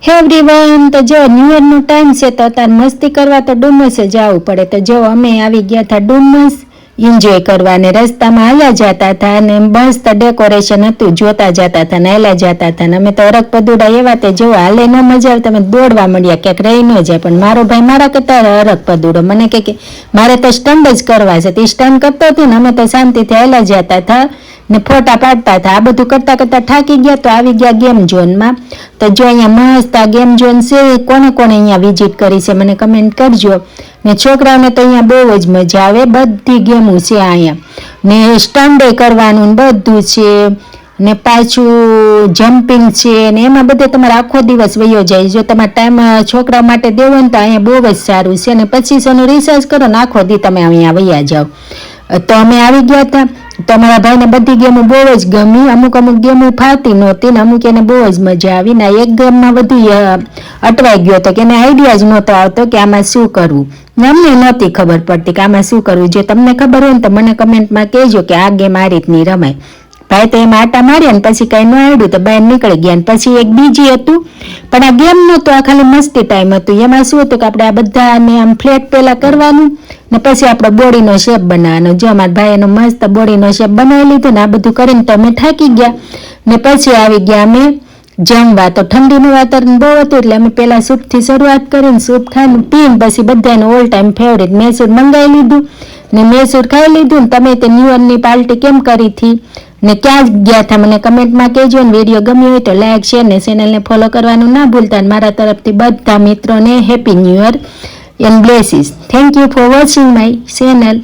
હે એવરીવન, તો જો ન્યુ યર નો ટાઈમ છે તો અત્યારે મસ્તી કરવા તો ડુમસે જવું પડે. તો જો અમે આવી ગયા હતા ડુમસ એન્જોય કરવા, ને રસ્તામાં હાલ્યા જતા હતા અને મસ્ત ડેકોરેશન હતું, જોતા જતા હતા ને હાલ્યા જતા હતા. ને અમે તો અરગ પદુડા એવા તે જો હાલે ન મજા આવે તમે દોડવા મળ્યા, ક્યાંક રહી ન જાય. પણ મારો ભાઈ મારા કરતા અરગ પદુડો મને કે મારે તો સ્ટન્ટ જ કરવા છે. તે સ્ટન્ટ કરતો હતો ને અમે તો શાંતિથી હાલ્યા જતા હતા ને ફોટા પાડતા હતા. આ બધું કરતા કરતા થાકી ગયા તો આવી ગયા ગેમ ઝોનમાં. તો જો અહીંયા મસ્ત આ ગેમ ઝોન છે, કોને કોને અહીંયા વિઝિટ કરી છે મને કમેન્ટ કરજો. ને છોકરાઓને તો અહીંયા બહુ જ મજા આવે, બધી ગેમો છે અહીંયા, ને સ્ટન્ડે કરવાનું બધું છે, ને પાછું જમ્પિંગ છે, ને એમાં બધે તમારે આખો દિવસ વયો જાય. જો તમારે ટાઈમ છોકરા માટે દેવો ને તો અહીંયા બહુ જ સારું છે. ને 2500નું રિચાર્જ કરો ને આખો દી તમે અહીંયા વયા જાઓ. તો અમે આવી ગયા હતા તો અમારા ભાઈને બધી ગેમો બહુ જ ગમી. અમુક અમુક ગેમો ફાવતી નહોતી ને અમુક એને બહુ જ મજા આવી. ને એક ગેમમાં બધું અટવાઈ ગયો હતો કે એને આઈડિયા જ નહોતો આવતો કે આમાં શું કરવું, ને અમને નહોતી ખબર પડતી કે આમાં શું કરવું. જો તમને ખબર હોય ને તો મને કમેન્ટમાં કહેજો કે આ ગેમ આ રીતની રમાય. ભાઈ તો એમાં આટા માર્યા ને પછી કઈ ન આવડ્યું તો બહાર નીકળી ગયા. પછી એક બીજી હતું પણ આ ગેમ નહોતું, આ ખાલી મસ્તી ટાઈમ હતું. એમાં શું હતું કે આપણે આ બધાને આમ ફ્લેટ પહેલા કરવાનું ને પછી આપણો બોડીનો શેપ બનાવવાનો. જો અમારા ભાઈ એનો મસ્ત બોડીનો શેપ બનાવી લીધો ને આ બધું કરીને તો અમે થાકી ગયા. ને પછી આવી ગયા અમે જમવા. તો ઠંડીનું વાતાવરણ બહુ હતું એટલે અમે પહેલા સૂપથી શરૂઆત કરીને સૂપ ખાઈને પીને પછી બધાને ઓલ ટાઈમ ફેવરેટ મેસૂર મંગાવી લીધું ને મેસૂર ખાઈ લીધું. ને તમે તે ન્યુ યરની પાર્ટી કેમ કરી હતી ને ક્યાં ગયા હતા મને કમેન્ટમાં કહેજો. ને વિડીયો ગમ્યો હોય તો લાઈક શેર ને ચેનલને ફોલો કરવાનું ના ભૂલતા. મારા તરફથી બધા મિત્રોને happy new year and blessings. Thank you for watching my channel.